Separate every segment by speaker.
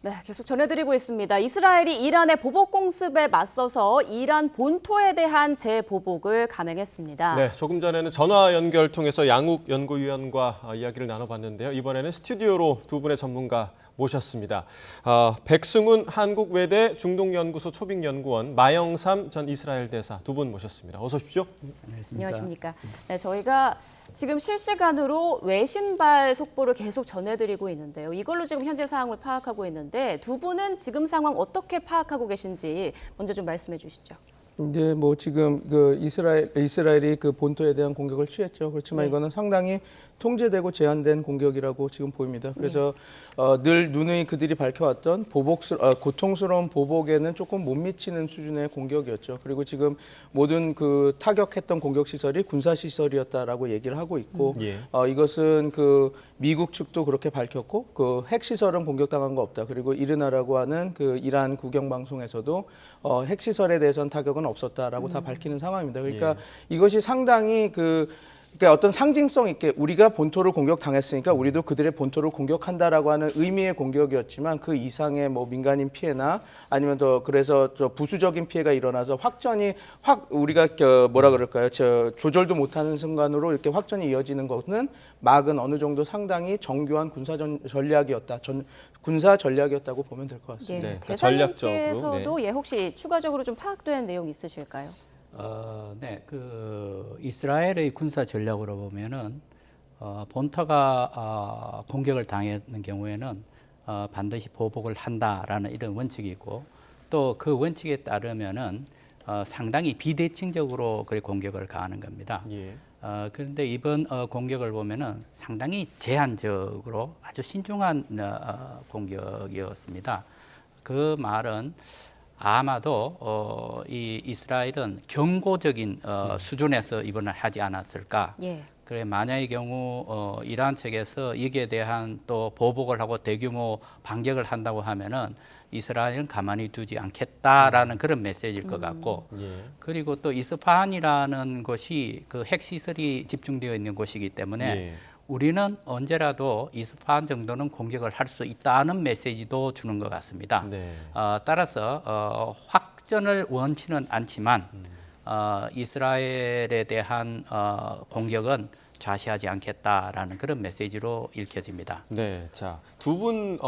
Speaker 1: 네, 계속 전해드리고 있습니다. 이스라엘이 이란의 보복 공습에 맞서서 이란 본토에 대한 재보복을 감행했습니다.
Speaker 2: 네, 조금 전에는 전화 연결 통해서 양욱 연구위원과 이야기를 나눠봤는데요. 이번에는 스튜디오로 두 분의 전문가 모셨습니다. 백승훈 한국외대 중동연구소 초빙연구원, 마영삼 전 이스라엘 대사 두 분 모셨습니다. 어서 오십시오.
Speaker 1: 안녕하십니까. 네, 저희가 지금 실시간으로 외신발 속보를 계속 전해드리고 있는데요. 이걸로 지금 현재 상황을 파악하고 있는데 두 분은 지금 상황 어떻게 파악하고 계신지 먼저 좀 말씀해 주시죠.
Speaker 3: 이제 뭐 지금 그 이스라엘이 그 본토에 대한 공격을 취했죠. 그렇지만
Speaker 1: 네.
Speaker 3: 이거는 상당히 통제되고 제한된 공격이라고 지금 보입니다. 그래서 늘 누누이 그들이 밝혀왔던 고통스러운 보복에는 조금 못 미치는 수준의 공격이었죠. 그리고 지금 모든 그 타격했던 공격 시설이 군사 시설이었다라고 얘기를 하고 있고, 이것은 그 미국 측도 그렇게 밝혔고, 그 핵 시설은 공격당한 거 없다. 그리고 이르나라고 하는 그 이란 국영 방송에서도 핵 시설에 대해서는 타격은 없었다라고 다 밝히는 상황입니다. 그러니까 이것이 상당히 그러니까 어떤 상징성 있게 우리가 본토를 공격당했으니까 우리도 그들의 본토를 공격한다라고 하는 의미의 공격이었지만 그 이상의 뭐 민간인 피해나 아니면 더 그래서 저 부수적인 피해가 일어나서 확전이 우리가 뭐라 그럴까요? 조절도 못하는 순간으로 이렇게 확전이 이어지는 것은 막은 어느 정도 상당히 정교한 군사 전략이었다고 보면 될 것 같습니다.
Speaker 1: 예,
Speaker 2: 네,
Speaker 1: 대사님께서도 혹시 추가적으로 좀 파악된 내용 있으실까요?
Speaker 4: 네, 그 이스라엘의 군사 전략으로 보면은 본토가 공격을 당했는 경우에는 반드시 보복을 한다라는 이런 원칙이 있고 또 그 원칙에 따르면은 상당히 비대칭적으로 그 공격을 가하는 겁니다. 그런데 이번 공격을 보면은 상당히 제한적으로 아주 신중한 공격이었습니다. 그 말은 아마도 이 이스라엘은 경고적인 수준에서 이번을 하지 않았을까. 그래 만약의 경우 이란 측에서 이게 대한 또 보복을 하고 대규모 반격을 한다고 하면은 이스라엘은 가만히 두지 않겠다라는 그런 메시지일 것 같고, 그리고 또 이스파한이라는 곳이 그 핵시설이 집중되어 있는 곳이기 때문에 우리는 언제라도 이스파한 정도는 공격을 할 수 있다는 메시지도 주는 것 같습니다. 따라서 확전을 원치는 않지만 이스라엘에 대한 공격은 좌시하지 않겠다라는 그런 메시지로 읽혀집니다.
Speaker 2: 네, 자, 두 분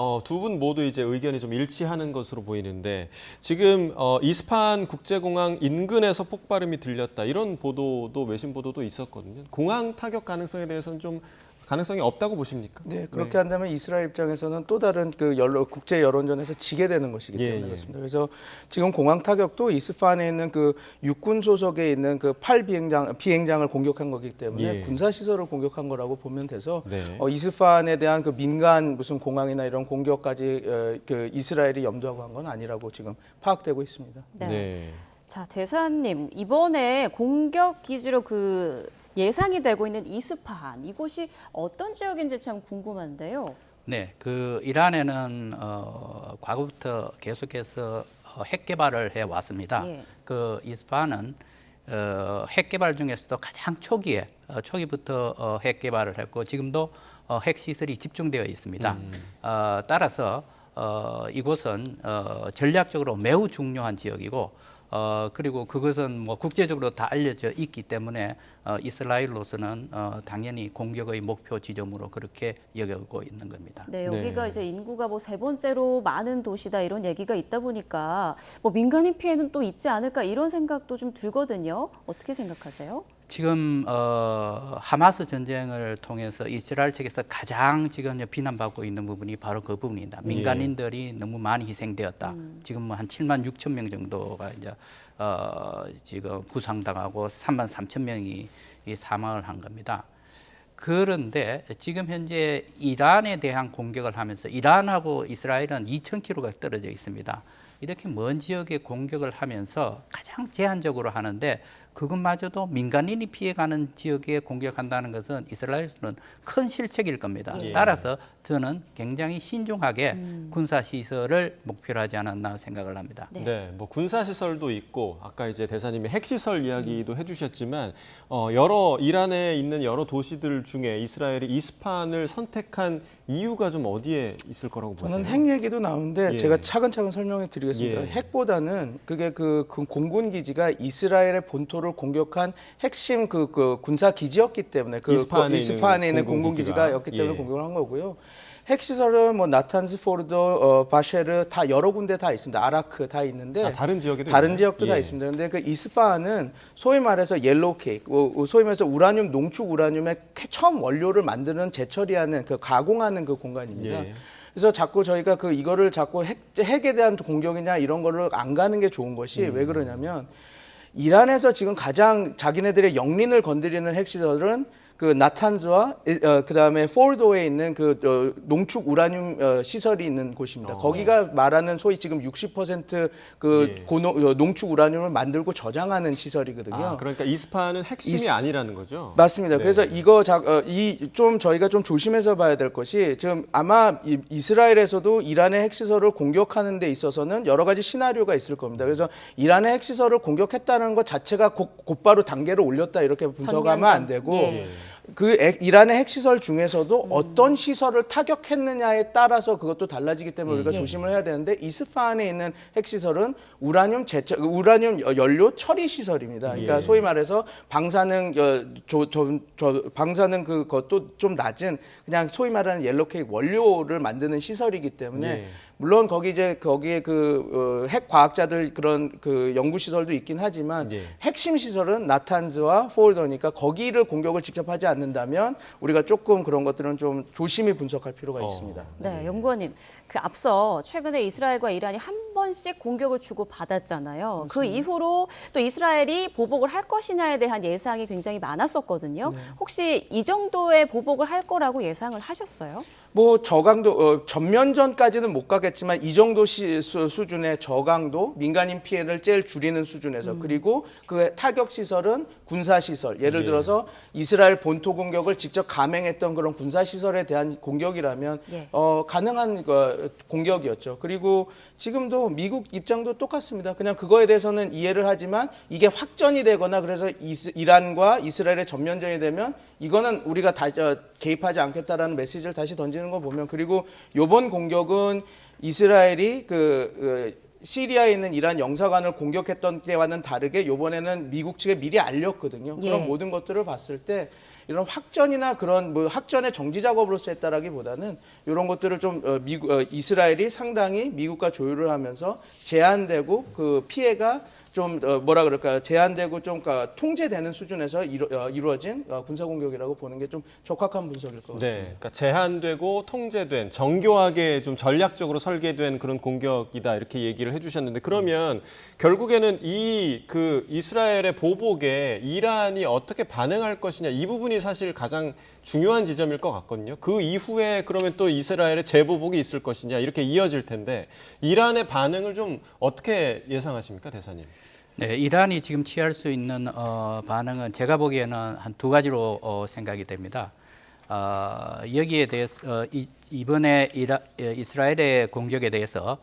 Speaker 2: 모두 이제 의견이 좀 일치하는 것으로 보이는데 지금 이스파한 국제공항 인근에서 폭발음이 들렸다 이런 보도도 외신 보도도 있었거든요. 공항 타격 가능성에 대해서는 좀 가능성이 없다고 보십니까?
Speaker 3: 네, 그렇게 한다면 이스라엘 입장에서는 또 다른 그 국제 여론전에서 지게 되는 것이기 때문에 그렇습니다. 그래서 지금 공항 타격도 이스파한에 있는 그 육군 소속에 있는 그 비행장을 공격한 거기 때문에 군사 시설을 공격한 거라고 보면 돼서 이스파한에 대한 그 민간 무슨 공항이나 이런 공격까지 그 이스라엘이 염두하고 한 건 아니라고 지금 파악되고 있습니다.
Speaker 1: 자, 대사님, 이번에 공격 기지로 예상이 되고 있는 이스파한, 이곳이 어떤 지역인지 참 궁금한데요.
Speaker 4: 네, 그 이란에는 과거부터 계속해서 핵 개발을 해 왔습니다. 그 이스파한은 핵 개발 중에서도 가장 초기부터 핵 개발을 했고 지금도 핵 시설이 집중되어 있습니다. 따라서 이곳은 전략적으로 매우 중요한 지역이고 그리고 그것은 뭐 국제적으로 다 알려져 있기 때문에 이스라엘로서는 당연히 공격의 목표 지점으로 그렇게 여기고 있는 겁니다.
Speaker 1: 네, 여기가 이제 인구가 뭐 세 번째로 많은 도시다 이런 얘기가 있다 보니까 뭐 민간인 피해는 또 있지 않을까 이런 생각도 좀 들거든요. 어떻게 생각하세요?
Speaker 4: 지금 하마스 전쟁을 통해서 이스라엘 측에서 가장 지금 비난받고 있는 부분이 바로 그 부분입니다. 민간인들이 너무 많이 희생되었다. 지금 뭐 한 7만 6천 명 정도가 이제 지금 부상당하고 3만 3천 명이 사망을 한 겁니다. 그런데 지금 현재 이란에 대한 공격을 하면서 이란하고 이스라엘은 2,000km가 떨어져 있습니다. 이렇게 먼 지역에 공격을 하면서 가장 제한적으로 하는데 그것마저도 민간인이 피해가는 지역에 공격한다는 것은 이스라엘에서는 큰 실책일 겁니다.
Speaker 2: 예.
Speaker 4: 따라서 저는 굉장히 신중하게 군사 시설을 목표로 하지 않았나 생각을 합니다.
Speaker 2: 네, 뭐 군사 시설도 있고 아까 이제 대사님이 핵시설 이야기도 해주셨지만 여러 이란에 있는 여러 도시들 중에 이스라엘이 이스파한을 선택한 이유가 좀 어디에 있을 거라고 보세요?
Speaker 3: 저는 핵 얘기도 나오는데
Speaker 2: 예.
Speaker 3: 제가 차근차근 설명해 드리겠습니다.
Speaker 2: 예.
Speaker 3: 핵보다는 그게 그 공군 기지가 이스라엘의 본토를 공격한 핵심 그 군사 기지였기 때문에 그 이스파한에 있는 공군 기지가였기 때문에
Speaker 2: 예.
Speaker 3: 공격을 한 거고요. 핵 시설은 뭐 나탄즈, 포르드, 바쉐르 다 여러 군데 다 있습니다. 아라크 다 있는데
Speaker 2: 다른 지역에도
Speaker 3: 다른
Speaker 2: 있나요?
Speaker 3: 지역도 다
Speaker 2: 예.
Speaker 3: 있습니다. 근데 그 이스파한은 소위 말해서 옐로우 케이크, 소위 말해서 우라늄 농축 우라늄의 처음 원료를 만드는 재처리하는 그 가공하는 그 공간입니다.
Speaker 2: 예.
Speaker 3: 그래서 자꾸 저희가 이거를 자꾸 핵에 대한 공격이냐 이런 거를 안 가는 게 좋은 것이 왜 그러냐면 이란에서 지금 가장 자기네들의 영린을 건드리는 핵시설은 그 나탄즈와 그다음에 포르도에 있는 그 농축 우라늄 시설이 있는 곳입니다. 거기가 말하는 소위 지금 60%
Speaker 2: 예.
Speaker 3: 농축 우라늄을 만들고 저장하는 시설이거든요.
Speaker 2: 아, 그러니까 이스파한은 핵심이 아니라는 거죠?
Speaker 3: 맞습니다.
Speaker 2: 네.
Speaker 3: 그래서 이거 좀 저희가 좀 조심해서 봐야 될 것이 지금 아마 이스라엘에서도 이란의 핵시설을 공격하는 데 있어서는 여러 가지 시나리오가 있을 겁니다. 그래서 이란의 핵시설을 공격했다는 것 자체가 곧바로 단계를 올렸다 이렇게 분석하면 안 되고
Speaker 1: 예.
Speaker 3: 이란의 핵시설 중에서도 어떤 시설을 타격했느냐에 따라서 그것도 달라지기 때문에 우리가 조심을 해야 되는데 이스파한에 있는 핵시설은 우라늄 연료 처리 시설입니다. 그러니까
Speaker 2: 예.
Speaker 3: 소위 말해서 방사능 방사능 그것도 좀 낮은 그냥 소위 말하는 옐로케이크 원료를 만드는 시설이기 때문에
Speaker 2: 예.
Speaker 3: 물론 거기에 핵 과학자들 그런 그 연구 시설도 있긴 하지만
Speaker 2: 예.
Speaker 3: 핵심 시설은 나탄즈와 포르도니까 거기를 공격을 직접 하지 않는다면 우리가 조금 그런 것들은 좀 조심히 분석할 필요가 있습니다.
Speaker 1: 네, 연구원님. 그 앞서 최근에 이스라엘과 이란이 한 번씩 공격을 주고 받았잖아요. 그 이후로 또 이스라엘이 보복을 할 것이냐에 대한 예상이 굉장히 많았었거든요. 혹시 이 정도의 보복을 할 거라고 예상을 하셨어요?
Speaker 3: 뭐 저강도 전면전까지는 못 가겠지만 이 정도 수준의 저강도 민간인 피해를 제일 줄이는 수준에서 그리고 그 타격 시설은 군사 시설 예를
Speaker 2: 예.
Speaker 3: 들어서 이스라엘 본토 공격을 직접 감행했던 그런 군사 시설에 대한 공격이라면
Speaker 1: 예.
Speaker 3: 가능한 공격이었죠. 그리고 지금도 미국 입장도 똑같습니다. 그냥 그거에 대해서는 이해를 하지만 이게 확전이 되거나 그래서 이란과 이스라엘의 전면전이 되면 이거는 우리가 개입하지 않겠다라는 메시지를 다시 던지는 거 보면 그리고 이번 공격은 이스라엘이 시리아에 있는 이란 영사관을 공격했던 때와는 다르게 이번에는 미국 측에 미리 알렸거든요.
Speaker 1: 예.
Speaker 3: 그런 모든 것들을 봤을 때 이런 확전이나 그런 확전의 정지 작업으로서 했다라기보다는 이런 것들을 좀 이스라엘이 상당히 미국과 조율을 하면서 제한되고 그 피해가 좀 제한되고 좀 통제되는 수준에서 이루어진 군사 공격이라고 보는 게 좀 적합한 분석일 것 같습니다.
Speaker 2: 네, 그러니까 제한되고 통제된 정교하게 좀 전략적으로 설계된 그런 공격이다 이렇게 얘기를 해주셨는데 그러면 결국에는 이스라엘의 보복에 이란이 어떻게 반응할 것이냐 이 부분이 사실 가장 중요한 지점일 것 같거든요. 그 이후에 그러면 또 이스라엘의 재보복이 있을 것이냐 이렇게 이어질 텐데 이란의 반응을 좀 어떻게 예상하십니까, 대사님?
Speaker 4: 네, 이란이 지금 취할 수 있는 반응은 제가 보기에는 한 두 가지로 생각이 됩니다. 여기에 대해서 이번에 이스라엘의 공격에 대해서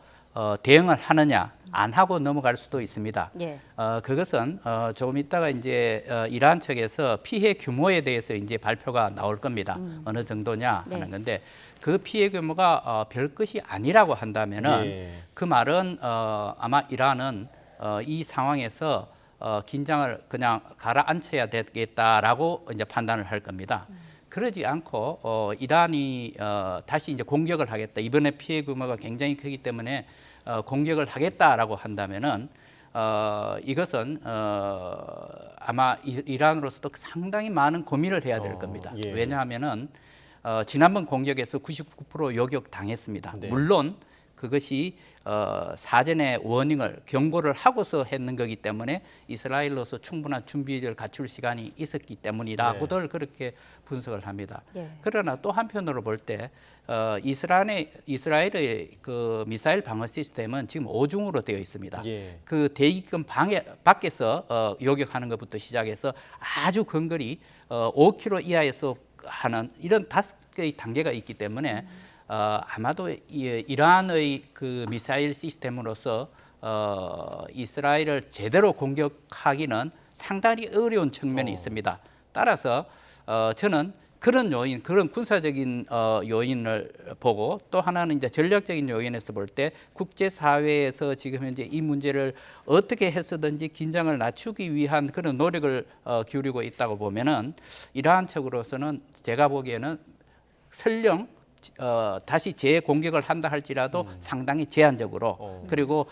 Speaker 4: 대응을 하느냐 안 하고 넘어갈 수도 있습니다.
Speaker 1: 예.
Speaker 4: 그것은 조금 있다가 이제 이란 측에서 피해 규모에 대해서 이제 발표가 나올 겁니다. 어느 정도냐 하는
Speaker 1: 네.
Speaker 4: 건데 그 피해 규모가 별 것이 아니라고 한다면은
Speaker 2: 예.
Speaker 4: 그 말은 아마 이란은 이 상황에서 긴장을 그냥 가라앉혀야 되겠다라고 이제 판단을 할 겁니다. 그러지 않고 이란이 다시 이제 공격을 하겠다. 이번에 피해 규모가 굉장히 크기 때문에 공격을 하겠다라고 한다면은 이것은 아마 이란으로서도 상당히 많은 고민을 해야 될 겁니다.
Speaker 2: 예.
Speaker 4: 왜냐하면은 지난번 공격에서 99% 요격 당했습니다.
Speaker 2: 네.
Speaker 4: 물론 그것이 사전에 워닝을 경고를 하고서 했는 거기 때문에 이스라엘로서 충분한 준비를 갖출 시간이 있었기 때문이라고들 그렇게 분석을 합니다. 그러나 또 한편으로 볼 때 이스라엘의 그 미사일 방어 시스템은 지금 5중으로 되어 있습니다. 그 대기권 밖에서 요격하는 것부터 시작해서 아주 근거리 5km 이하에서 하는 이런 5개의 단계가 있기 때문에 아마도 이란의 그 미사일 시스템으로서 이스라엘을 제대로 공격하기는 상당히 어려운 측면이 있습니다. 따라서 저는 그런 요인, 그런 군사적인 요인을 보고 또 하나는 이제 전략적인 요인에서 볼 때 국제사회에서 지금 현재 이 문제를 어떻게 해서든지 긴장을 낮추기 위한 그런 노력을 기울이고 있다고 보면은 이러한 측으로서는 제가 보기에는 설령 다시 재공격을 한다 할지라도 상당히 제한적으로 그리고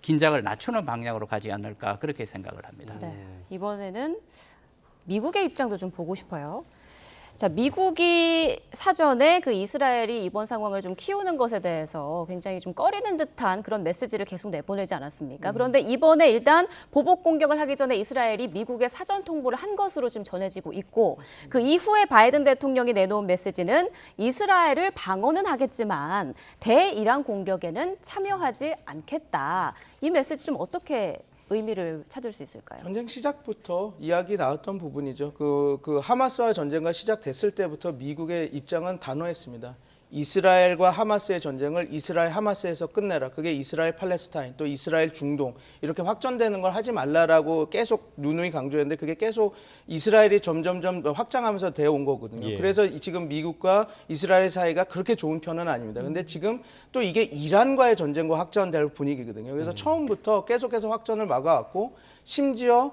Speaker 4: 긴장을 낮추는 방향으로 가지 않을까 그렇게 생각을 합니다.
Speaker 1: 네, 이번에는 미국의 입장도 좀 보고 싶어요. 자, 미국이 사전에 그 이스라엘이 이번 상황을 좀 키우는 것에 대해서 굉장히 좀 꺼리는 듯한 그런 메시지를 계속 내보내지 않았습니까? 그런데 이번에 일단 보복 공격을 하기 전에 이스라엘이 미국에 사전 통보를 한 것으로 지금 전해지고 있고 그 이후에 바이든 대통령이 내놓은 메시지는 이스라엘을 방어는 하겠지만 대이란 공격에는 참여하지 않겠다. 이 메시지 좀 어떻게 의미를 찾을 수 있을까요?
Speaker 3: 전쟁 시작부터 이야기 나왔던 부분이죠. 그 하마스와 전쟁가 시작됐을 때부터 미국의 입장은 단호했습니다. 이스라엘과 하마스의 전쟁을 이스라엘 하마스에서 끝내라. 그게 이스라엘 팔레스타인 또 이스라엘 중동 이렇게 확전되는 걸 하지 말라라고 계속 누누이 강조했는데 그게 계속 이스라엘이 점점점 확장하면서 되어 온 거거든요. 그래서 지금 미국과 이스라엘 사이가 그렇게 좋은 편은 아닙니다. 근데 지금 또 이게 이란과의 전쟁과 확전될 분위기거든요. 그래서 처음부터 계속해서 확전을 막아왔고 심지어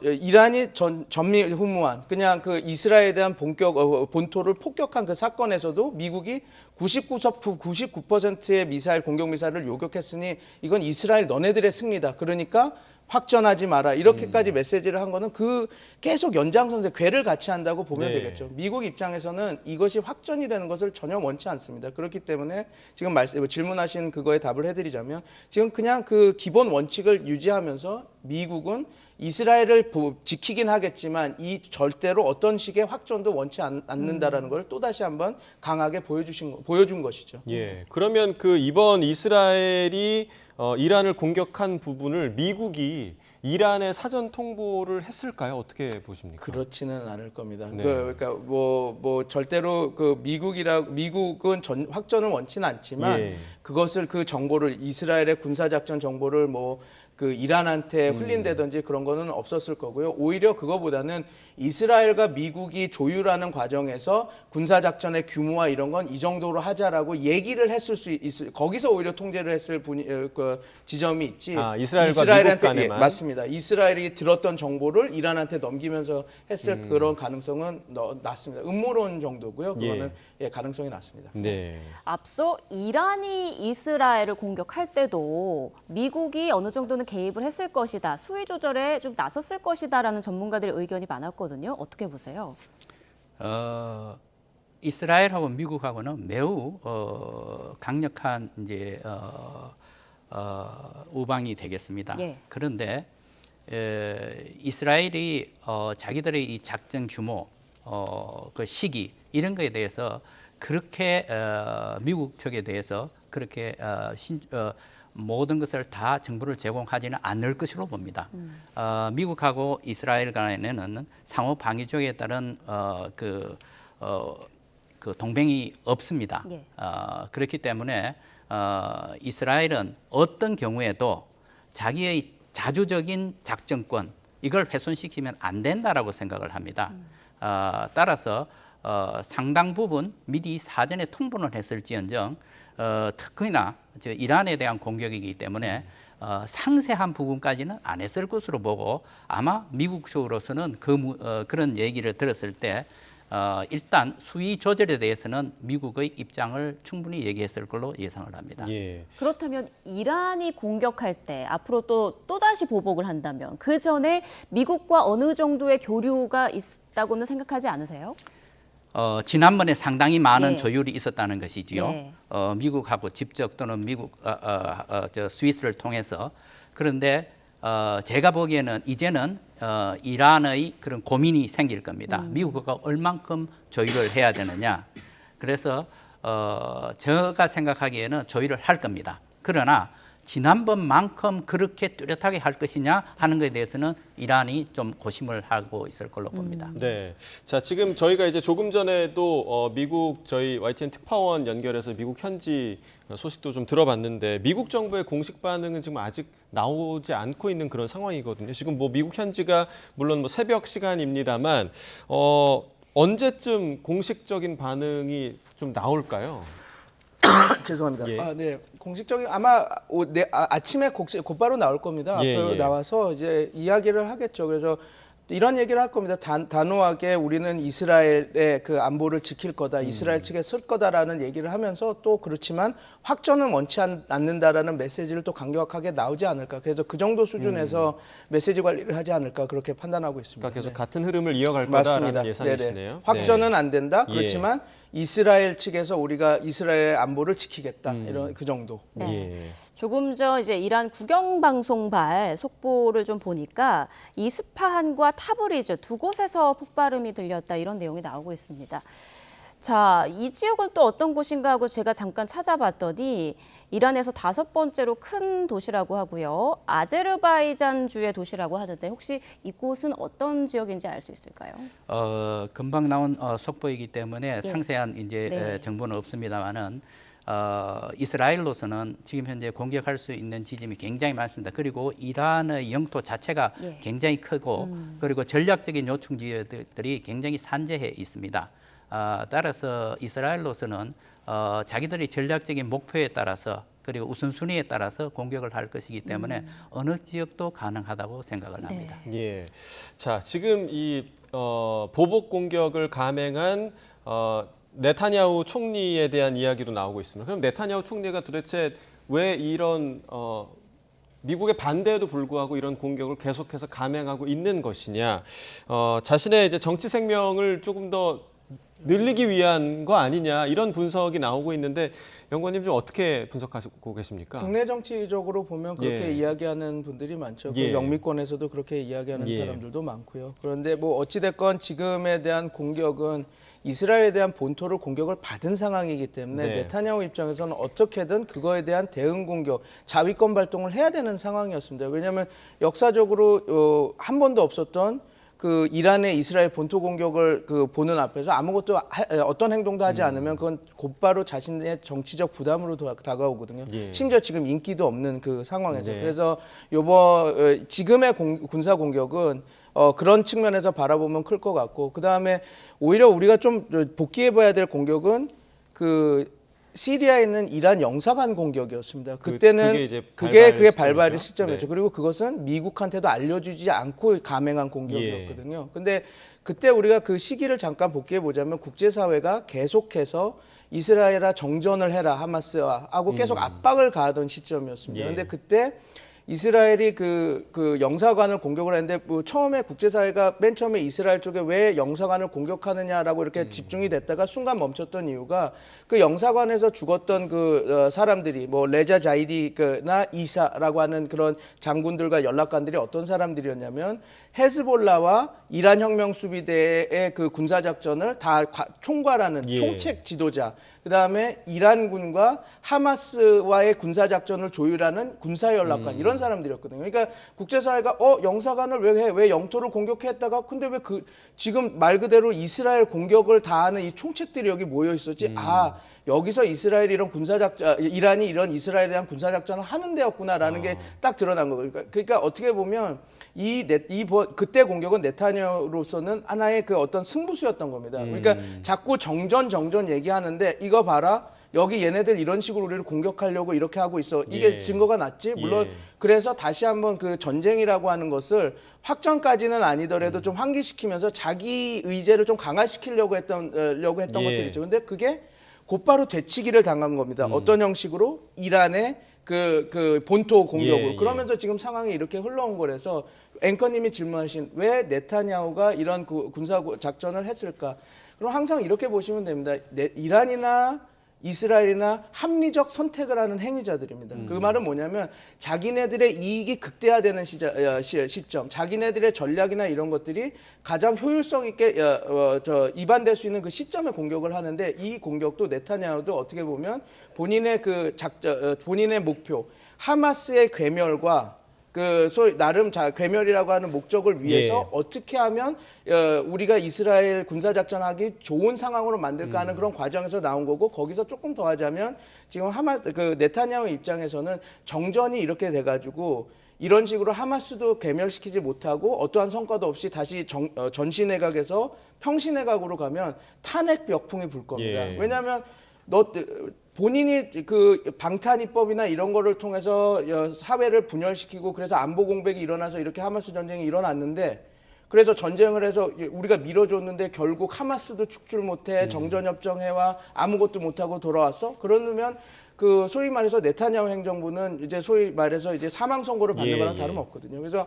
Speaker 3: 이란이 전미후무한 그냥 그 이스라엘에 대한 본토를 폭격한 그 사건에서도 미국이 99%의 미사일 공격 미사일을 요격했으니 이건 이스라엘 너네들의 승리다. 그러니까 확전하지 마라. 이렇게까지 메시지를 한 거는 그 계속 연장선에 궤를 같이 한다고 보면 되겠죠. 미국 입장에서는 이것이 확전이 되는 것을 전혀 원치 않습니다. 그렇기 때문에 지금 질문하신 그거에 답을 해드리자면 지금 그냥 그 기본 원칙을 유지하면서 미국은 이스라엘을 지키긴 하겠지만 이 절대로 어떤 식의 확전도 원치 않는다라는 걸 또다시 한번 강하게 보여준 것이죠.
Speaker 2: 그러면 그 이번 이스라엘이 이란을 공격한 부분을 미국이 이란에 사전 통보를 했을까요? 어떻게 보십니까?
Speaker 3: 그렇지는 않을 겁니다. 그러니까 뭐 절대로 그 미국은 확전을 원치는 않지만 그것을 그 정보를 이스라엘의 군사작전 정보를 그 이란한테 흘린다든지 그런 거는 없었을 거고요. 오히려 그거보다는 이스라엘과 미국이 조율하는 과정에서 군사작전의 규모와 이런 건 이 정도로 하자라고 얘기를 했을 수 있을 거기서 오히려 통제를 했을 그 지점이 있지.
Speaker 2: 이스라엘과 미국 간에만.
Speaker 3: 맞습니다. 이스라엘이 들었던 정보를 이란한테 넘기면서 했을 그런 가능성은 낮습니다. 음모론 정도고요. 그거는 가능성이 낮습니다.
Speaker 1: 앞서 이란이 이스라엘을 공격할 때도 미국이 어느 정도는 개입을 했을 것이다. 수위 조절에 좀 나섰을 것이다라는 전문가들의 의견이 많았거든요. 어떻게 보세요?
Speaker 4: 이스라엘하고 미국하고는 매우 강력한 이제 우방이 되겠습니다. 그런데 이스라엘이 자기들의 이 작전 규모, 그 시기 이런 거에 대해서 그렇게 미국 측에 대해서 그렇게 모든 것을 다 정보를 제공하지는 않을 것으로 봅니다. 미국하고 이스라엘 간에는 상호 방위조약에 따른 그 동맹이 없습니다. 그렇기 때문에 이스라엘은 어떤 경우에도 자기의 자주적인 작전권 이걸 훼손시키면 안 된다라고 생각을 합니다. 따라서 상당 부분 미리 사전에 통보를 했을지언정 특히나 이란에 대한 공격이기 때문에 상세한 부분까지는 안 했을 것으로 보고 아마 미국 쪽으로서는 그런 얘기를 들었을 때 일단 수위 조절에 대해서는 미국의 입장을 충분히 얘기했을 걸로 예상을 합니다.
Speaker 1: 그렇다면 이란이 공격할 때 앞으로 또다시 보복을 한다면 그 전에 미국과 어느 정도의 교류가 있다고는 생각하지 않으세요?
Speaker 4: 지난번에 상당히 많은
Speaker 1: 네.
Speaker 4: 조율이 있었다는 것이지요.
Speaker 1: 네.
Speaker 4: 미국하고 직접 또는 미국 스위스를 통해서. 그런데 제가 보기에는 이제는 이란의 그런 고민이 생길 겁니다. 미국과 얼만큼 조율을 해야 되느냐. 그래서 제가 생각하기에는 조율을 할 겁니다. 그러나 지난번만큼 그렇게 뚜렷하게 할 것이냐 하는 것에 대해서는 이란이 좀 고심을 하고 있을 걸로 봅니다.
Speaker 2: 네. 자, 지금 저희가 이제 조금 전에도 미국 저희 YTN 특파원 연결해서 미국 현지 소식도 좀 들어봤는데 미국 정부의 공식 반응은 지금 아직 나오지 않고 있는 그런 상황이거든요. 지금 뭐 미국 현지가 물론 뭐 새벽 시간입니다만 언제쯤 공식적인 반응이 좀 나올까요?
Speaker 3: 죄송합니다.
Speaker 2: 예.
Speaker 3: 네. 공식적인 아마 아침에 곧바로 나올 겁니다.
Speaker 2: 예,
Speaker 3: 앞으로
Speaker 2: 예.
Speaker 3: 나와서 이제 이야기를 하겠죠. 그래서 이런 얘기를 할 겁니다. 단호하게 우리는 이스라엘의 그 안보를 지킬 거다. 이스라엘 측에 쓸 거다라는 얘기를 하면서 또 그렇지만 확전은 원치 않는다라는 메시지를 또 강력하게 나오지 않을까. 그래서 그 정도 수준에서 메시지 관리를 하지 않을까 그렇게 판단하고 있습니다.
Speaker 2: 그러니까 계속
Speaker 3: 네.
Speaker 2: 같은 흐름을 이어갈
Speaker 3: 맞습니다.
Speaker 2: 거다라는 예상이시네요.
Speaker 3: 네네. 확전은 안 된다.
Speaker 2: 예.
Speaker 3: 그렇지만 이스라엘 측에서 우리가 이스라엘의 안보를 지키겠다. 이런 그 정도.
Speaker 1: 네.
Speaker 2: 예.
Speaker 1: 조금 전 이제 이란 국영방송발 속보를 좀 보니까 이스파한과 타브리즈 두 곳에서 폭발음이 들렸다 이런 내용이 나오고 있습니다. 자, 이 지역은 또 어떤 곳인가 하고 제가 잠깐 찾아봤더니 이란에서 5번째로 큰 도시라고 하고요. 아제르바이잔주의 도시라고 하는데 혹시 이곳은 어떤 지역인지 알 수 있을까요?
Speaker 4: 금방 나온 속보이기 때문에
Speaker 1: 예.
Speaker 4: 상세한 이제
Speaker 1: 네.
Speaker 4: 정보는 없습니다만은 이스라엘로서는 지금 현재 공격할 수 있는 지점이 굉장히 많습니다. 그리고 이란의 영토 자체가
Speaker 1: 예.
Speaker 4: 굉장히 크고 그리고 전략적인 요충 지역들이 굉장히 산재해 있습니다. 따라서 이스라엘로서는 자기들의 전략적인 목표에 따라서 그리고 우선순위에 따라서 공격을 할 것이기 때문에 어느 지역도 가능하다고 생각을 합니다.
Speaker 2: 예. 자, 지금 이 보복 공격을 감행한 네타냐후 총리에 대한 이야기도 나오고 있습니다. 그럼 네타냐후 총리가 도대체 왜 이런 미국의 반대에도 불구하고 이런 공격을 계속해서 감행하고 있는 것이냐? 자신의 이제 정치 생명을 조금 더 늘리기 위한 거 아니냐 이런 분석이 나오고 있는데 연구원님 좀 어떻게 분석하고 계십니까?
Speaker 3: 국내 정치적으로 보면 그렇게
Speaker 2: 예.
Speaker 3: 이야기하는 분들이 많죠.
Speaker 2: 예.
Speaker 3: 그 영미권에서도 그렇게 이야기하는
Speaker 2: 예.
Speaker 3: 사람들도 많고요. 그런데 뭐 어찌됐건 지금에 대한 공격은 이스라엘에 대한 본토를 공격을 받은 상황이기 때문에
Speaker 2: 네.
Speaker 3: 네타냐후 입장에서는 어떻게든 그거에 대한 대응 공격, 자위권 발동을 해야 되는 상황이었습니다. 왜냐하면 역사적으로 한 번도 없었던 그 이란의 이스라엘 본토 공격을 보는 앞에서 아무것도 어떤 행동도 하지 않으면 그건 곧바로 자신의 정치적 부담으로 다가오거든요.
Speaker 2: 예.
Speaker 3: 심지어 지금 인기도 없는 그 상황에서
Speaker 2: 네.
Speaker 3: 그래서 지금의 군사 공격은 그런 측면에서 바라보면 클 것 같고 그 다음에 오히려 우리가 좀 복귀해봐야 될 공격은 그 시리아에 있는 이란 영사관 공격이었습니다. 그때는
Speaker 2: 그게 이제
Speaker 3: 그게
Speaker 2: 발발
Speaker 3: 발발의
Speaker 2: 시점이죠.
Speaker 3: 시점이었죠.
Speaker 2: 네.
Speaker 3: 그리고 그것은 미국한테도 알려주지 않고 감행한 공격이었거든요. 근데 그때 우리가 그 시기를 잠깐 복귀해 보자면 국제사회가 계속해서 이스라엘아 정전을 해라 하마스와 하고 계속 압박을 가하던 시점이었습니다.
Speaker 2: 예.
Speaker 3: 근데 그때 이스라엘이 그 영사관을 공격을 했는데 뭐 처음에 국제사회가 맨 처음에 이스라엘 쪽에 왜 영사관을 공격하느냐라고 이렇게 집중이 됐다가 순간 멈췄던 이유가 그 영사관에서 죽었던 그 사람들이 뭐 레자 자이디나 이사라고 하는 그런 장군들과 연락관들이 어떤 사람들이었냐면 헤즈볼라와 이란 혁명 수비대의 그 군사 작전을 다 총괄하는
Speaker 2: 예.
Speaker 3: 총책 지도자, 그 다음에 이란군과 하마스와의 군사 작전을 조율하는 군사 연락관 이런 사람들이었거든요. 그러니까 국제사회가 영사관을 왜 해? 왜 영토를 공격했다가 근데 왜 지금 말 그대로 이스라엘 공격을 다 하는 이 총책들이 여기 모여 있었지? 여기서 이스라엘이 이런 이란이 이런 이스라엘에 대한 군사 작전을 하는 데였구나라는 게 딱 드러난 거예요. 그러니까 어떻게 보면 그때 공격은 네타냐후로서는 하나의 그 어떤 승부수였던 겁니다. 그러니까 자꾸 정전 얘기하는데 이거 봐라. 여기 얘네들 이런 식으로 우리를 공격하려고 이렇게 하고 있어. 이게
Speaker 2: 예.
Speaker 3: 증거가 났지. 물론
Speaker 2: 예.
Speaker 3: 그래서 다시 한번 그 전쟁이라고 하는 것을 확전까지는 아니더라도 좀 환기시키면서 자기 의제를 좀 강화시키려고 했던
Speaker 2: 예.
Speaker 3: 것들이죠. 근데 그게 곧바로 되치기를 당한 겁니다. 어떤 형식으로? 이란의 그 본토 공격으로.
Speaker 2: 예.
Speaker 3: 그러면서 지금 상황이 이렇게 흘러온 거라서 앵커님이 질문하신 왜 네타냐후가 이런 군사 작전을 했을까? 그럼 항상 이렇게 보시면 됩니다. 이란이나 이스라엘이나 합리적 선택을 하는 행위자들입니다. 그 말은 뭐냐면 자기네들의 이익이 극대화되는 시점, 자기네들의 전략이나 이런 것들이 가장 효율성 있게 이반될 수 있는 그 시점에 공격을 하는데, 이 공격도 네타냐후도 어떻게 보면 본인의 본인의 목표 하마스의 괴멸과 그 소위 나름 괴멸이라고 하는 목적을 위해서 어떻게 하면 우리가 이스라엘 군사 작전하기 좋은 상황으로 만들까 하는 그런 과정에서 나온 거고, 거기서 조금 더 하자면 지금 그 네타냐후 입장에서는 정전이 이렇게 돼가지고 이런 식으로 하마스도 괴멸시키지 못하고 어떠한 성과도 없이 다시 전시내각에서 평시내각으로 가면 탄핵 벽풍이 불 겁니다. 왜냐하면 본인이 그 방탄 입법이나 이런 거를 통해서 사회를 분열시키고 그래서 안보 공백이 일어나서 이렇게 하마스 전쟁이 일어났는데, 그래서 전쟁을 해서 우리가 밀어줬는데 결국 하마스도 축출 못해 정전협정회와 아무것도 못하고 돌아왔어? 그러면 그 소위 말해서 네타냐후 행정부는 이제 소위 말해서 이제 사망 선고를 받는 거랑 다름없거든요. 그래서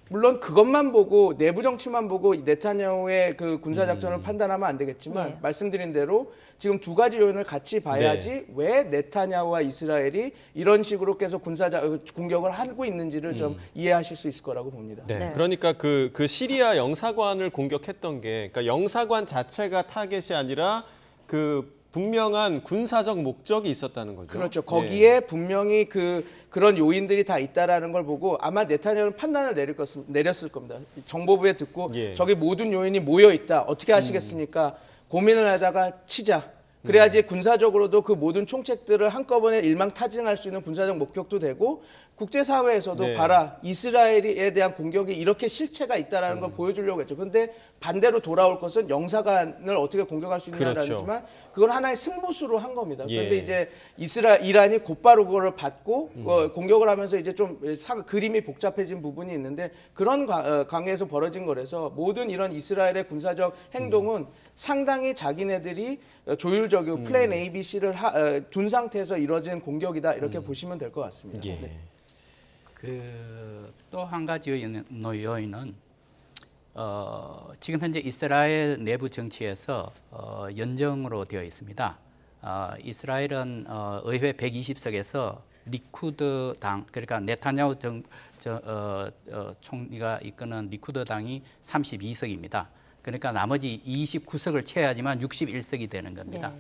Speaker 3: 물론 그것만 보고 내부 정치만 보고 네타냐후의 그 군사 작전을 판단하면 안 되겠지만 말씀드린 대로 지금 두 가지 요인을 같이 봐야지 왜 네타냐후와 이스라엘이 이런 식으로 계속 공격을 하고 있는지를 좀 이해하실 수 있을 거라고 봅니다.
Speaker 2: 그러니까 그 시리아 영사관을 공격했던 게, 그러니까 영사관 자체가 타겟이 아니라 그 분명한 군사적 목적이 있었다는 거죠.
Speaker 3: 그렇죠. 거기에 분명히 그런 요인들이 다 있다라는 걸 보고 아마 네타냐후는 판단을 내렸을 겁니다. 정보부에 듣고 저기 모든 요인이 모여 있다. 어떻게 하시겠습니까? 고민을 하다가 치자. 그래야지 군사적으로도 그 모든 총책들을 한꺼번에 일망타진할 수 있는 군사적 목격도 되고, 국제사회에서도 봐라, 이스라엘에 대한 공격이 이렇게 실체가 있다는 걸 보여주려고 했죠. 그런데 반대로 돌아올 것은 영사관을 어떻게 공격할 수 있느냐라지만 그건 하나의 승부수로 한 겁니다. 그런데 이제 이란이 곧바로 그거를 받고 공격을 하면서 이제 좀 그림이 복잡해진 부분이 있는데, 그런 관계에서 벌어진 거라서 모든 이런 이스라엘의 군사적 행동은 상당히 자기네들이 조율적이고 플랜 A, B, C를 둔 상태에서 이루어진 공격이다, 이렇게 보시면 될 것 같습니다.
Speaker 4: 또 한 가지 요인은 지금 현재 이스라엘 내부 정치에서 연정으로 되어 있습니다. 이스라엘은 의회 120석에서 리쿠드 당, 그러니까 네타냐후 총리가 이끄는 리쿠드 당이 32석입니다. 그러니까 나머지 29석을 채워야지만 61석이 되는 겁니다.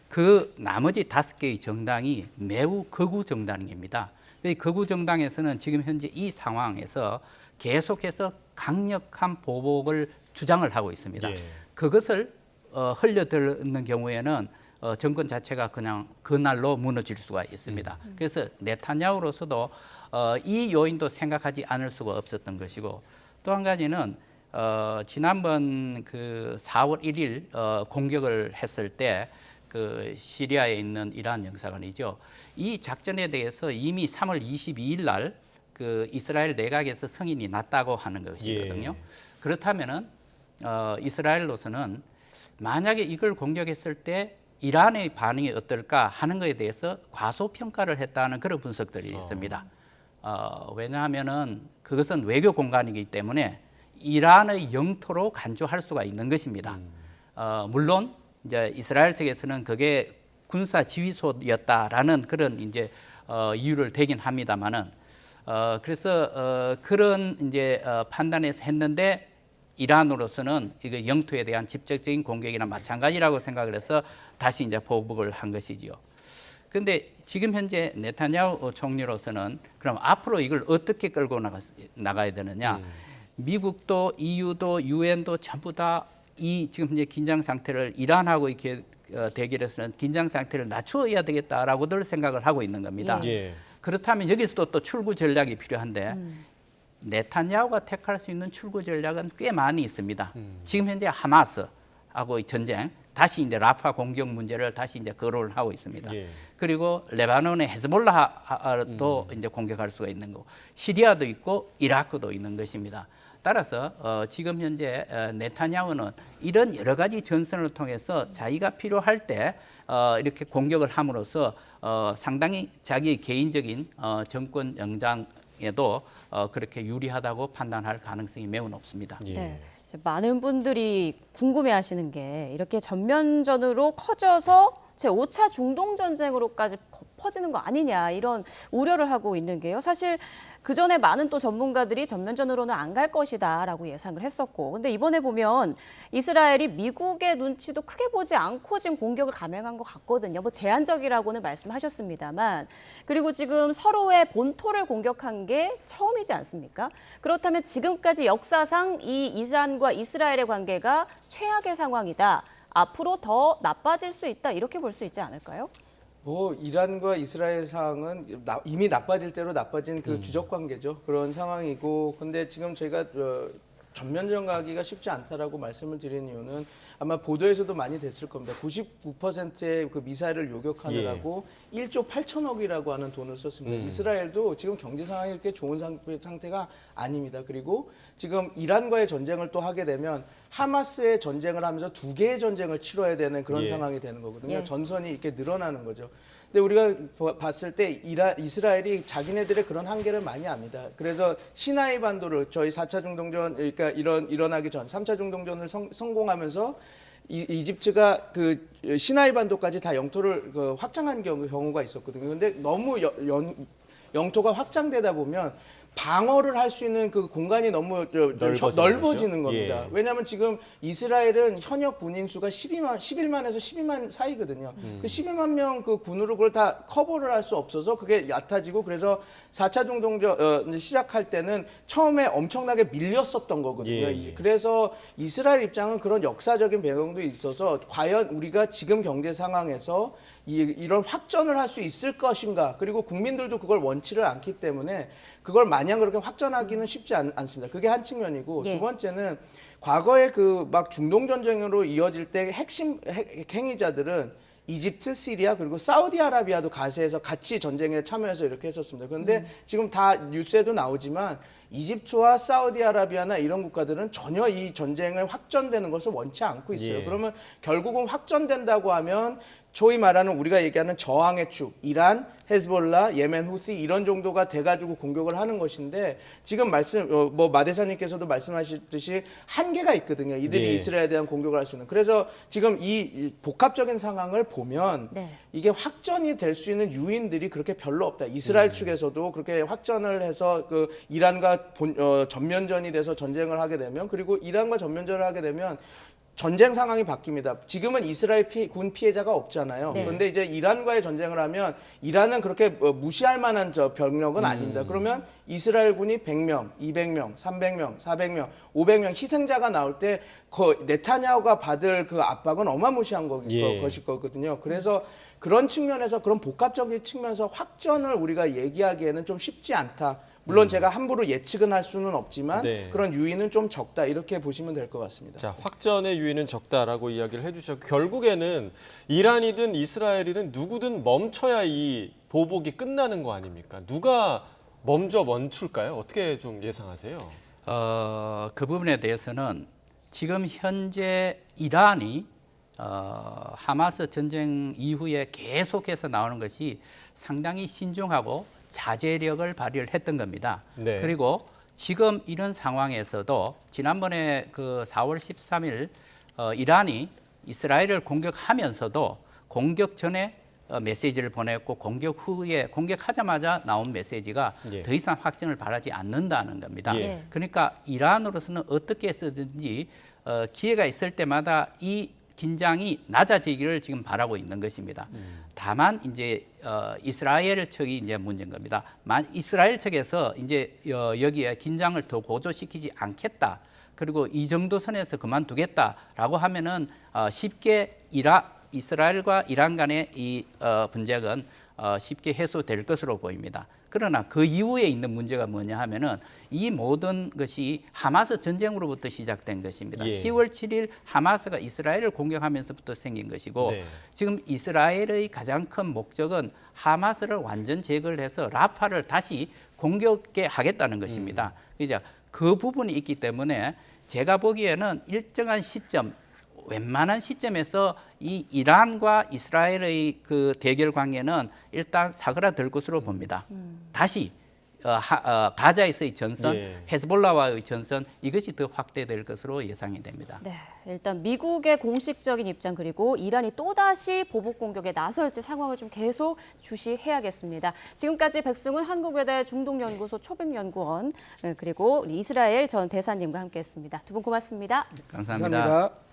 Speaker 4: 그 나머지 5개의 정당이 매우 극우 정당입니다. 이 극우 정당에서는 지금 현재 이 상황에서 계속해서 강력한 보복을 주장을 하고 있습니다. 그것을 흘려듣는 경우에는 정권 자체가 그냥 그날로 무너질 수가 있습니다. 그래서 네타냐후로서도 이 요인도 생각하지 않을 수가 없었던 것이고, 또 한 가지는 지난번 그 4월 1일 공격을 했을 때 그 시리아에 있는 이란 영사관이죠. 이 작전에 대해서 이미 3월 22일 날 그 이스라엘 내각에서 승인이 났다고 하는 것이거든요. 그렇다면은 이스라엘로서는 만약에 이걸 공격했을 때 이란의 반응이 어떨까 하는 것에 대해서 과소평가를 했다는 그런 분석들이 있습니다. 왜냐하면은 그것은 외교 공간이기 때문에 이란의 영토로 간주할 수가 있는 것입니다. 물론 이제 이스라엘 측에서는 그게 군사 지휘소였다라는 그런 이제 이유를 대긴 합니다만은 그래서 그런 이제 판단에서 했는데, 이란으로서는 이거 영토에 대한 직접적인 공격이나 마찬가지라고 생각을 해서 다시 이제 보복을 한 것이지요. 그런데 지금 현재 네타냐후 총리로서는 그럼 앞으로 이걸 어떻게 끌고 나가야 되느냐? 미국도 EU도 유엔도 전부 다 이 지금 현재 긴장 상태를 이란하고 이렇게 대결해서는 긴장 상태를 낮춰야 되겠다라고들 생각을 하고 있는 겁니다. 그렇다면 여기서도 또 출구 전략이 필요한데 네타냐후가 택할 수 있는 출구 전략은 꽤 많이 있습니다. 지금 현재 하마스하고의 전쟁, 다시 이제 라파 공격 문제를 다시 이제 거론을 하고 있습니다. 그리고 레바논의 헤즈볼라도 이제 공격할 수가 있는 거고, 시리아도 있고 이라크도 있는 것입니다. 따라서 지금 현재 네타냐후는 이런 여러 가지 전선을 통해서 자기가 필요할 때 이렇게 공격을 함으로써 상당히 자기의 개인적인 정권 전쟁에도 그렇게 유리하다고 판단할 가능성이 매우 높습니다.
Speaker 2: 예.
Speaker 1: 네. 이제 많은 분들이 궁금해하시는 게 이렇게 전면전으로 커져서 제5차 중동 전쟁으로까지 퍼지는 거 아니냐 이런 우려를 하고 있는 게요. 사실 그 전에 많은 또 전문가들이 전면전으로는 안 갈 것이다라고 예상을 했었고, 근데 이번에 보면 이스라엘이 미국의 눈치도 크게 보지 않고 지금 공격을 감행한 것 같거든요. 뭐 제한적이라고는 말씀하셨습니다만, 그리고 지금 서로의 본토를 공격한 게 처음이지 않습니까? 그렇다면 지금까지 역사상 이 이란과 이스라엘의 관계가 최악의 상황이다. 앞으로 더 나빠질 수 있다. 이렇게 볼 수 있지 않을까요?
Speaker 3: 뭐 이란과 이스라엘 상황은 이미 나빠질 대로 나빠진 그 주적 관계죠. 그런 상황이고, 근데 지금 저희가 전면전 가기가 쉽지 않다라고 말씀을 드린 이유는 아마 보도에서도 많이 됐을 겁니다. 99%의 그 미사일을 요격하느라고 1조 8천억이라고 하는 돈을 썼습니다. 이스라엘도 지금 경제 상황이 그렇게 좋은 상태가 아닙니다. 그리고 지금 이란과의 전쟁을 또 하게 되면 하마스의 전쟁을 하면서 두 개의 전쟁을 치러야 되는 그런 상황이 되는 거거든요. 전선이 이렇게 늘어나는 거죠. 근데 우리가 봤을 때 이스라엘이 자기네들의 그런 한계를 많이 압니다. 그래서 시나이 반도를 저희 4차 중동전, 그러니까 일어나기 전 3차 중동전을 성공하면서 이집트가 그 시나이 반도까지 다 영토를 확장한 경우가 있었거든요. 근데 너무 영토가 확장되다 보면 방어를 할 수 있는 그 공간이 너무 넓어지는 겁니다.
Speaker 2: 예.
Speaker 3: 왜냐하면 지금 이스라엘은 현역 군인 수가 11만에서 12만 사이거든요. 그 12만 명 그 군으로 그걸 다 커버를 할 수 없어서 그게 얕아지고, 그래서 4차 중동전 시작할 때는 처음에 엄청나게 밀렸었던 거거든요.
Speaker 2: 예.
Speaker 3: 그래서 이스라엘 입장은 그런 역사적인 배경도 있어서 과연 우리가 지금 경제 상황에서 이런 확전을 할 수 있을 것인가, 그리고 국민들도 그걸 원치를 않기 때문에 그걸 마냥 그렇게 확전하기는 쉽지 않습니다. 그게 한 측면이고, 두 번째는 과거에 그 막 중동 전쟁으로 이어질 때 핵심 행위자들은 이집트, 시리아, 그리고 사우디아라비아도 가세해서 같이 전쟁에 참여해서 이렇게 했었습니다. 그런데 지금 다 뉴스에도 나오지만 이집트와 사우디아라비아나 이런 국가들은 전혀 이 전쟁을 확전되는 것을 원치 않고 있어요.
Speaker 2: 예.
Speaker 3: 그러면 결국은 확전된다고 하면 소위 말하는 우리가 얘기하는 저항의 축, 이란, 헤즈볼라, 예멘 후티 이런 정도가 돼가지고 공격을 하는 것인데, 지금 뭐 마대사님께서도 말씀하셨듯이 한계가 있거든요. 이들이
Speaker 2: 예.
Speaker 3: 이스라엘에 대한 공격을 할 수 있는. 그래서 지금 이 복합적인 상황을 보면 이게 확전이 될 수 있는 요인들이 그렇게 별로 없다. 이스라엘 측에서도 그렇게 확전을 해서 그 이란과 전면전이 돼서 전쟁을 하게 되면, 그리고 이란과 전면전을 하게 되면 전쟁 상황이 바뀝니다. 지금은 이스라엘 군 피해자가 없잖아요. 그런데 이제 이란과의 전쟁을 하면 이란은 그렇게 무시할 만한 병력은 아닙니다. 그러면 이스라엘 군이 100명, 200명, 300명, 400명, 500명 희생자가 나올 때 그 네타냐후가 받을 그 압박은 어마무시한 것일 거거든요. 그래서 그런 측면에서, 그런 복합적인 측면에서 확전을 우리가 얘기하기에는 좀 쉽지 않다. 물론 제가 함부로 예측은 할 수는 없지만 그런 유인은 좀 적다, 이렇게 보시면 될 것 같습니다.
Speaker 2: 자, 확전의 유인은 적다라고 이야기를 해주셨고, 결국에는 이란이든 이스라엘이든 누구든 멈춰야 이 보복이 끝나는 거 아닙니까? 누가 먼저 멈출까요? 어떻게 좀 예상하세요?
Speaker 4: 그 부분에 대해서는 지금 현재 이란이 하마스 전쟁 이후에 계속해서 나오는 것이 상당히 신중하고 자제력을 발휘를 했던 겁니다. 그리고 지금 이런 상황에서도 지난번에 그 4월 13일 이란이 이스라엘을 공격하면서도 공격 전에 메시지를 보냈고, 공격 후에 공격하자마자 나온 메시지가 더 이상 확전을 바라지 않는다는 겁니다. 그러니까 이란으로서는 어떻게 해서든지 기회가 있을 때마다 이 긴장이 낮아지기를 지금 바라고 있는 것입니다. 다만 이제 이스라엘 측이 이제 문제인 겁니다. 이스라엘 측에서 이제 여기에 긴장을 더 고조시키지 않겠다, 그리고 이 정도 선에서 그만두겠다라고 하면은 쉽게 이스라엘과 이란 간의 이 분쟁은 쉽게 해소될 것으로 보입니다. 그러나 그 이후에 있는 문제가 뭐냐 하면은 이 모든 것이 하마스 전쟁으로부터 시작된 것입니다. 10월 7일 하마스가 이스라엘을 공격하면서부터 생긴 것이고, 지금 이스라엘의 가장 큰 목적은 하마스를 완전 제거를 해서 라파를 다시 공격해 하겠다는 것입니다. 그래서 그 부분이 있기 때문에 제가 보기에는 일정한 시점, 웬만한 시점에서 이 이란과 이스라엘의 그 대결 관계는 일단 사그라들 것으로 봅니다. 다시 가자에서의 전선,
Speaker 2: 예.
Speaker 4: 헤즈볼라와의 전선 이것이 더 확대될 것으로 예상이 됩니다.
Speaker 1: 네, 일단 미국의 공식적인 입장 그리고 이란이 또다시 보복 공격에 나설지 상황을 좀 계속 주시해야겠습니다. 지금까지 백승훈 한국외대 중동연구소 초백연구원 그리고 우리 이스라엘 전 대사님과 함께했습니다. 두 분 고맙습니다.
Speaker 4: 감사합니다.
Speaker 3: 감사합니다.